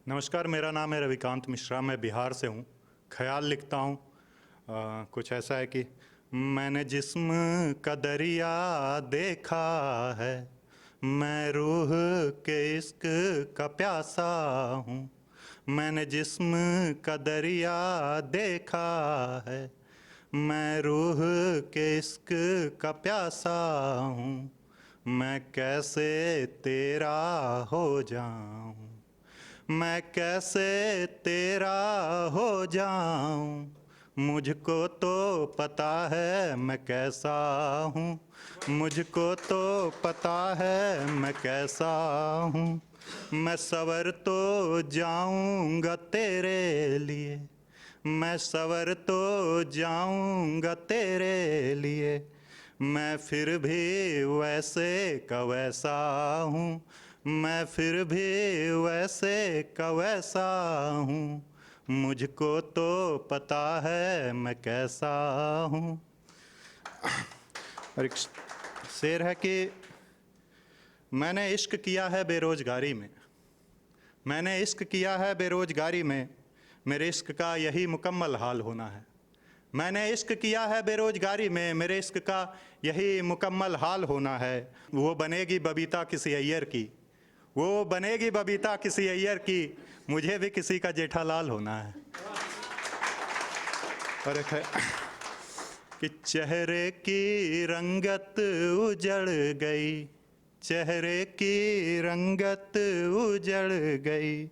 नमस्कार, मेरा नाम है रविकांत मिश्रा। मैं बिहार से हूँ। ख़याल लिखता हूँ। कुछ ऐसा है कि मैंने जिस्म का दरिया देखा है, मैं रूह के इश्क का प्यासा हूँ। मैंने जिस्म का दरिया देखा है, मैं रूह के इश्क का प्यासा हूँ। मैं कैसे तेरा हो जाऊँ, मैं कैसे तेरा हो जाऊं। मुझको तो पता है मैं कैसा हूँ, मुझको तो पता है मैं कैसा हूँ। मैं सवर तो जाऊंगा तेरे लिए, मैं सवर तो जाऊंगा तेरे लिए। मैं फिर भी वैसे का वैसा हूँ, मैं फिर भी वैसे का वैसा हूँ। मुझको तो पता है मैं कैसा हूँ। और एक शेर है कि मैंने इश्क किया है बेरोजगारी में, मैंने इश्क किया है बेरोजगारी में, मेरे इश्क का यही मुकम्मल हाल होना है। मैंने इश्क किया है बेरोजगारी में, मेरे इश्क का यही मुकम्मल हाल होना है। वो बनेगी बबीता किसी अय्यर की, वो बनेगी बबीता किसी अय्यर की, मुझे भी किसी का जेठालाल होना है। और एक है कि चेहरे की रंगत उजड़ गई, चेहरे की रंगत उजड़ गई,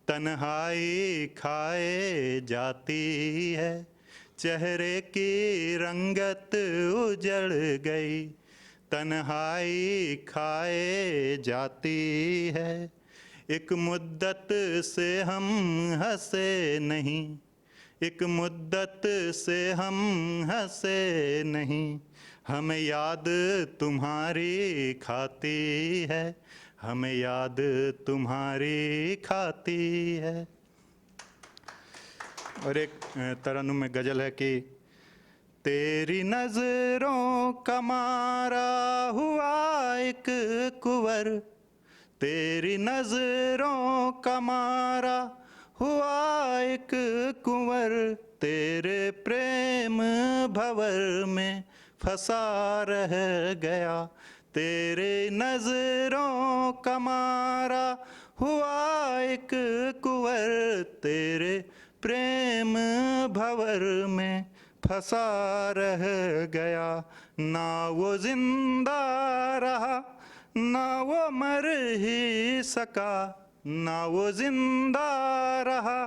तन्हाई खाए जाती है। चेहरे की रंगत उजड़ गई, तन्हाई खाए जाती है। एक मुद्दत से हम हंसे नहीं, एक मुद्दत से हम हंसे नहीं, हमें याद तुम्हारी खाती है, हमें याद तुम्हारी खाती है। और एक तरन्नुम में गज़ल है कि तेरी नजरों का मारा हुआ एक कुंवर, तेरी नजरों का मारा हुआ एक कुंवर, तेरे प्रेम भंवर में फंसा रह गया। तेरे नजरों का मारा हुआ एक कुंवर, तेरे प्रेम भंवर में फंसा रह गया। ना वो जिंदा रहा, ना वो मर ही सका, ना वो जिंदा रहा,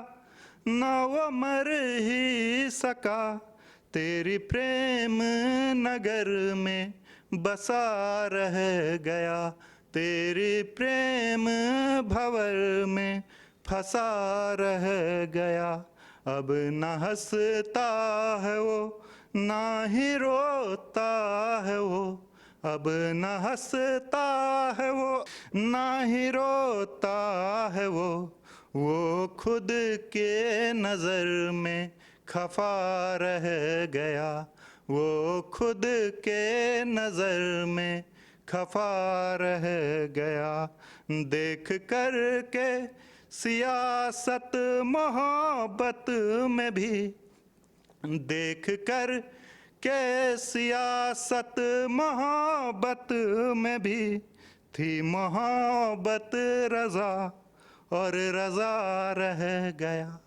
ना वो मर ही सका, तेरी प्रेम नगर में बसा रह गया। तेरी प्रेम भंवर में फंसा रह गया। अब न हंसता है वो, ना ही रोता है वो, अब न हंसता है वो, ना ही रोता है वो खुद के नज़र में खफा रह गया, वो खुद के नज़र में खफा रह गया। देख कर के सियासत मोहब्बत में भी, देख कर के सियासत मोहब्बत में भी, थी मोहब्बत रज़ा और रज़ा रह गया,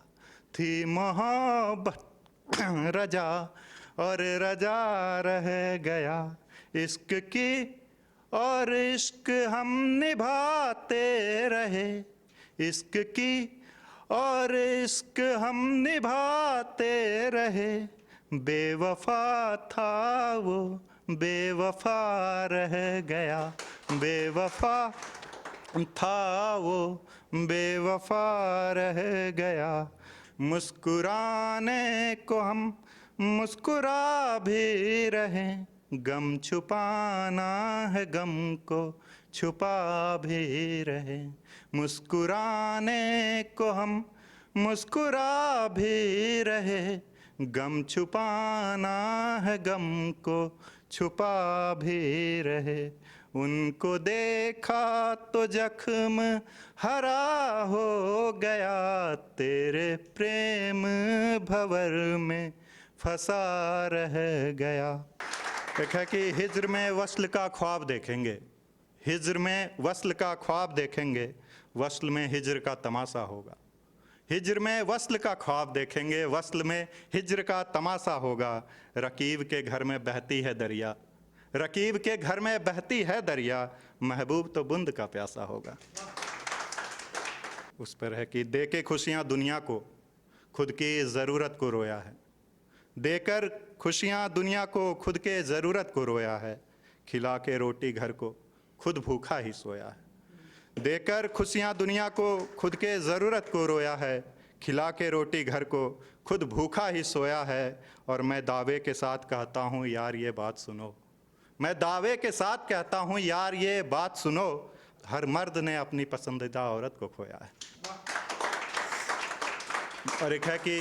थी मोहब्बत रजा और रजा रह गया। इश्क की और इश्क हम निभाते रहे, इश्क की और इश्क हम निभाते रहे, बेवफा था वो बेवफा रह गया, बेवफा था वो बेवफा रह गया। मुस्कुराने को हम मुस्कुरा भी रहें, गम छुपाना है गम को छुपा भी रहे। मुस्कुराने को हम मुस्कुरा भी रहे, गम छुपाना है गम को छुपा भी रहे। उनको देखा तो जख्म हरा हो गया, तेरे प्रेम भंवर में फंसा रह गया। एक है कि हिज्र में वस्ल का ख्वाब देखेंगे, हिज्र में वस्ल का ख्वाब देखेंगे, वस्ल में हिज्र का तमाशा होगा। हिज्र में वस्ल का ख्वाब देखेंगे, वस्ल में हिज्र का तमाशा होगा। रकीब के घर में बहती है दरिया, रकीब के घर में बहती है दरिया, महबूब तो बूंद का प्यासा होगा। उस पर है कि दे के खुशियाँ दुनिया को, खुद की ज़रूरत को रोया है। देकर खुशियाँ दुनिया को, खुद के ज़रूरत को रोया है। खिला के रोटी घर को, खुद भूखा ही सोया है। देकर खुशियाँ दुनिया को, खुद के ज़रूरत को रोया है। खिला के रोटी घर को, खुद भूखा ही सोया है। और मैं दावे के साथ कहता हूँ यार ये बात सुनो, मैं दावे के साथ कहता हूँ यार ये बात सुनो, हर मर्द ने अपनी पसंदीदा औरत को खोया है। और एक है कि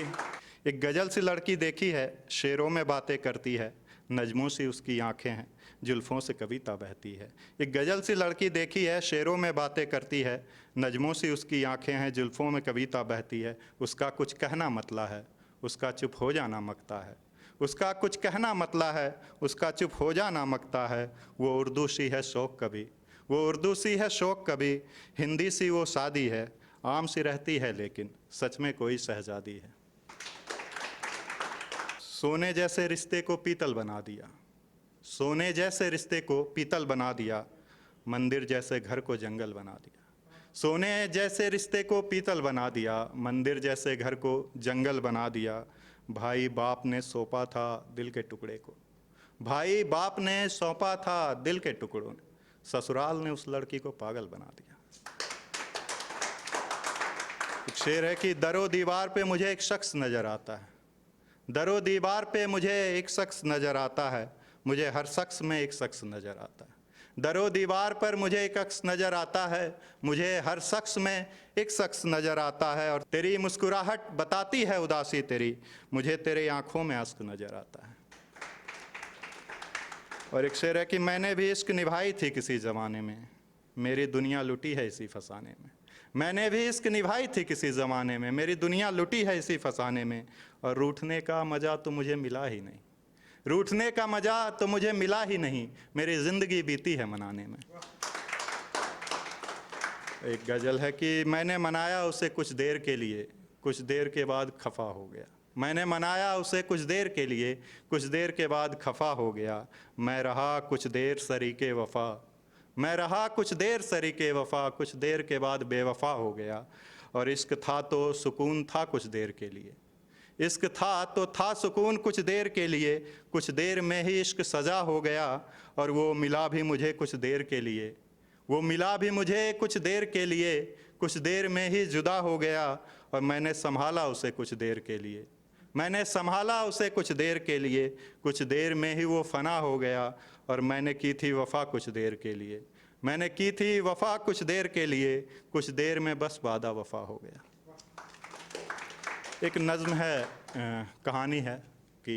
एक गज़ल सी लड़की देखी है, शेरों में बातें करती है, नजमों सी उसकी आंखें हैं, जुल्फ़ों से कविता बहती है। एक गज़ल सी लड़की देखी है, शेरों में बातें करती है, नजमों सी उसकी आंखें हैं, जुल्फ़ों में कविता बहती है। उसका कुछ कहना मतला है, उसका चुप हो जाना मकता है। उसका कुछ कहना मतला है, उसका चुप हो जाना मकता है। वो उर्दू सी है शौक़ कभी, वो उर्दू सी है शौक़ कभी, हिंदी सी वो शादी है, आम सी रहती है लेकिन सच में कोई शहज़ादी है। सोने जैसे रिश्ते को पीतल बना दिया, सोने जैसे रिश्ते को पीतल बना दिया, मंदिर जैसे घर को जंगल बना दिया। सोने जैसे रिश्ते को पीतल बना दिया, मंदिर जैसे घर को जंगल बना दिया। भाई बाप ने सौंपा था दिल के टुकड़े को, भाई बाप ने सौंपा था दिल के टुकड़ों ने, ससुराल ने उस लड़की को पागल बना दिया। एक शेर है कि दरो दीवार पे मुझे एक शख्स नज़र आता है, दरो दीवार पे मुझे एक शख्स नज़र आता है, मुझे हर शख्स में एक शख्स नज़र आता है। दरो दीवार पर मुझे एक शख्स नज़र आता है, मुझे हर शख्स में एक शख्स नज़र आता है। और तेरी मुस्कुराहट बताती है उदासी तेरी, मुझे तेरे आँखों में अश्क नज़र आता है। और एक शेर है कि मैंने भी इश्क निभाई थी किसी ज़माने में, मेरी दुनिया लुटी है इसी फसाने में। मैंने भी इश्क निभाई थी किसी ज़माने में, मेरी दुनिया लुटी है इसी फसाने में। और रूठने का मज़ा तो मुझे मिला ही नहीं, रूठने का मज़ा तो मुझे मिला ही नहीं, मेरी ज़िंदगी बीती है मनाने में। एक गज़ल है कि मैंने मनाया उसे कुछ देर के लिए, कुछ देर के बाद खफा हो गया। मैंने मनाया उसे कुछ देर के लिए, कुछ देर के बाद खफा हो गया। मैं रहा कुछ देर सरीके वफ़ा, मैं रहा कुछ देर सरीके वफ़ा, कुछ देर के बाद बेवफ़ा हो गया। और इश्क था तो सुकून था कुछ देर के लिए, इश्क था तो था सुकून कुछ देर के लिए, कुछ देर में ही इश्क सज़ा हो गया। और वो मिला भी मुझे कुछ देर के लिए, वो मिला भी मुझे कुछ देर के लिए, कुछ देर में ही जुदा हो गया। और मैंने संभाला उसे कुछ देर के लिए, मैंने संभाला उसे कुछ देर के लिए, कुछ देर में ही वो फ़ना हो गया। और मैंने की थी वफ़ा कुछ देर के लिए, मैंने की थी वफ़ा कुछ देर के लिए, कुछ देर में बस वादा वफ़ा हो गया। एक नज़्म है, कहानी है कि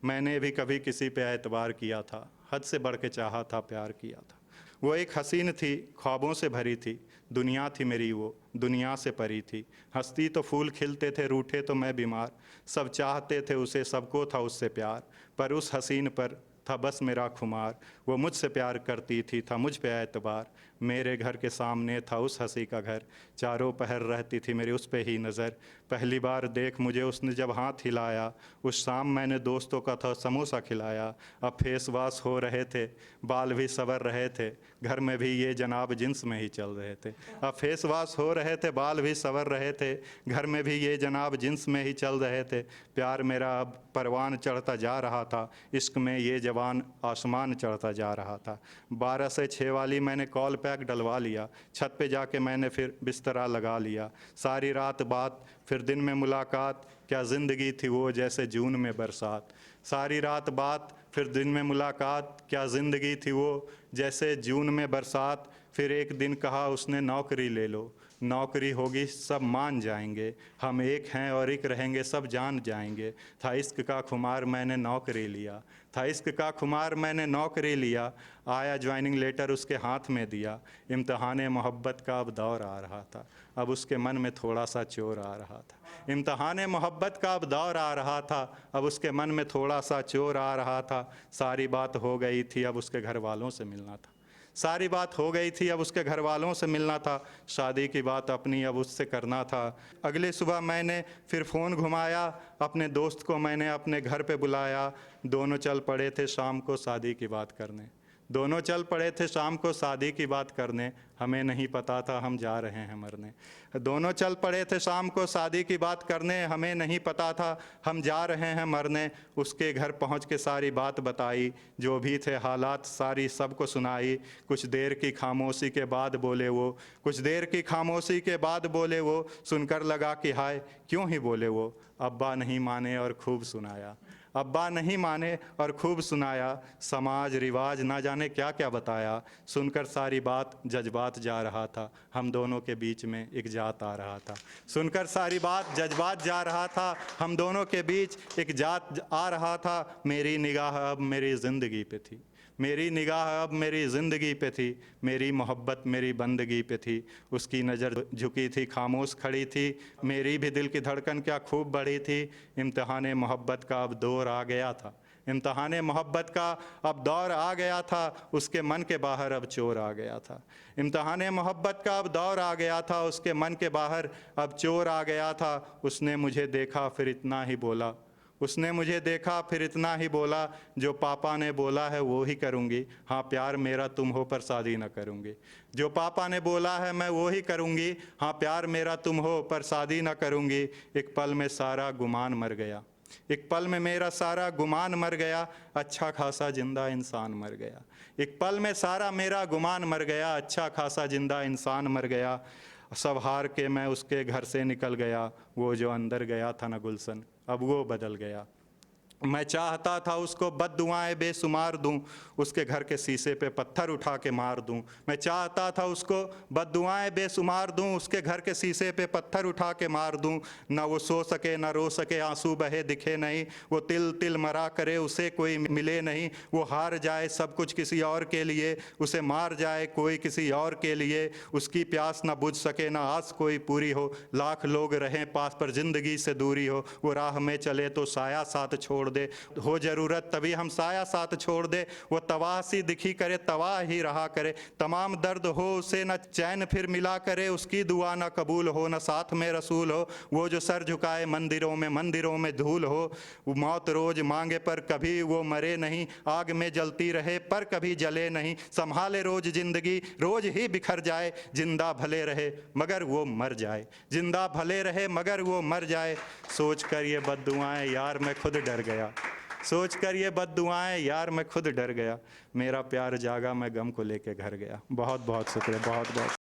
मैंने भी कभी किसी पे एतबार किया था, हद से बढ़ के चाहा था, प्यार किया था। वो एक हसीन थी, ख्वाबों से भरी थी, दुनिया थी मेरी वो दुनिया से परी थी। हंसती तो फूल खिलते थे, रूठे तो मैं बीमार, सब चाहते थे उसे, सबको था उससे प्यार, पर उस हसीन पर था बस मेरा खुमार। वो मुझसे प्यार करती थी, था मुझ पे एतबार, मेरे घर के सामने था उस हंसी का घर, चारों पहर रहती थी मेरी उस पे ही नज़र। पहली बार देख मुझे उसने जब हाथ हिलाया, उस शाम मैंने दोस्तों का था समोसा खिलाया। अब फेस वॉश हो रहे थे, बाल भी संवर रहे थे, घर में भी ये जनाब जिन्स में ही चल रहे थे। अब फेस वॉश हो रहे थे, बाल भी संवर रहे थे, घर में भी ये जनाब जिन्स में ही चल रहे थे। प्यार मेरा अब परवान चढ़ता जा रहा था, इश्क में ये जवान आसमान चढ़ता जा रहा था। 12 से 6 वाली मैंने कॉल पैक डलवा लिया, छत पे जाके मैंने फिर बिस्तरा लगा लिया। सारी रात बात फिर दिन में मुलाकात, क्या ज़िंदगी थी वो जैसे जून में बरसात। सारी रात बात फिर दिन में मुलाकात, क्या ज़िंदगी थी वो जैसे जून में बरसात। फिर एक दिन कहा उसने नौकरी ले लो, नौकरी होगी सब मान जाएंगे, हम एक हैं और एक रहेंगे सब जान जाएंगे। था इश्क का खुमार मैंने नौकरी लिया, था इश्क का खुमार मैंने नौकरी लिया, आया ज्वाइनिंग लेटर उसके हाथ में दिया। इम्तिहान मोहब्बत का अब दौर आ रहा था, अब उसके मन में थोड़ा सा चोर आ रहा था। इम्तिहान मोहब्बत का अब दौर आ रहा था, अब उसके मन में थोड़ा सा चोर आ रहा था। सारी बात हो गई थी, अब उसके घर वालों से मिलना था। सारी बात हो गई थी, अब उसके घर वालों से मिलना था। शादी की बात अपनी अब उससे करना था। अगले सुबह मैंने फिर फ़ोन घुमाया, अपने दोस्त को मैंने अपने घर पे बुलाया। दोनों चल पड़े थे शाम को शादी की बात करने, दोनों चल पड़े थे शाम को शादी की बात करने। हमें नहीं पता था हम जा रहे हैं मरने। दोनों चल पड़े थे शाम को शादी की बात करने, हमें नहीं पता था हम जा रहे हैं मरने। उसके घर पहुंच के सारी बात बताई, जो भी थे हालात सारी सबको सुनाई। कुछ देर की खामोशी के बाद बोले वो, कुछ देर की खामोशी के बाद बोले वो, सुनकर लगा कि हाय क्यों ही बोले वो। अब्बा नहीं माने और खूब सुनाया, अब्बा नहीं माने और खूब सुनाया। समाज रिवाज ना जाने क्या क्या बताया। सुनकर सारी बात जज्बात जा रहा था, हम दोनों के बीच में एक जात आ रहा था। सुनकर सारी बात जज्बात जा रहा था, हम दोनों के बीच एक जात आ रहा था। मेरी निगाह अब मेरी ज़िंदगी पे थी, मेरी निगाह अब मेरी ज़िंदगी पे थी। मेरी मोहब्बत मेरी बंदगी पे थी, उसकी नज़र झुकी थी खामोश खड़ी थी। मेरी भी दिल की धड़कन क्या खूब बढ़ी थी। इम्तिहान मोहब्बत का अब दौर आ गया था, इम्तिहान मोहब्बत का अब दौर आ गया था। उसके मन के बाहर अब चोर आ गया था। इम्तिहान मोहब्बत का अब दौर आ गया था, उसके मन के बाहर अब चोर आ गया था। उसने मुझे देखा फिर इतना ही बोला, उसने मुझे देखा फिर इतना ही बोला, जो पापा ने बोला है वो ही करूँगी। हाँ प्यार मेरा तुम हो पर शादी न करूँगी। जो पापा ने बोला है मैं वो ही करूँगी। हाँ प्यार मेरा तुम हो पर शादी न करूँगी। एक पल में सारा गुमान मर गया, एक पल में मेरा सारा गुमान मर गया। अच्छा खासा जिंदा इंसान मर गया, एक पल में सारा मेरा गुमान मर गया। अच्छा खासा जिंदा इंसान मर गया। सब हार के मैं उसके घर से निकल गया। वो जो अंदर गया था ना गुलशन, अब वो बदल गया। मैं चाहता था उसको बद्दुआएं बेशुमार दूं, उसके घर के शीशे पे पत्थर उठा के मार दूं। मैं चाहता था उसको बद्दुआएं बेशुमार दूं, उसके घर के शीशे पे पत्थर उठा के मार दूं। ना वो सो सके ना रो सके, आंसू बहे दिखे नहीं। वो तिल तिल मरा करे उसे कोई मिले नहीं। वो हार जाए सब कुछ किसी और के लिए, उसे मार जाए कोई किसी और के लिए। उसकी प्यास ना बुझ सके ना आस कोई पूरी हो। लाख लोग रहें पास पर जिंदगी से दूरी हो। वो राह में चले तो साया साथ छोड़ दे, हो जरूरत तभी हम साया साथ छोड़ दे। वो तबाह सी दिखी करे तबाह ही रहा करे, तमाम दर्द हो उसे न चैन फिर मिला करे। उसकी दुआ न कबूल हो न साथ में रसूल हो। वो जो सर झुकाए मंदिरों में धूल हो। वो मौत रोज मांगे पर कभी वो मरे नहीं, आग में जलती रहे पर कभी जले नहीं। संभाले रोज जिंदगी रोज ही बिखर जाए, जिंदा भले रहे मगर वो मर जाए, जिंदा भले रहे मगर वो मर जाए। सोच कर ये बद्दुआएं यार मैं खुद डर गया, सोच कर ये बद्दुआएं यार मैं खुद डर गया। मेरा प्यार जागा मैं गम को लेके घर गया। बहुत बहुत शुक्रिया, बहुत बहुत।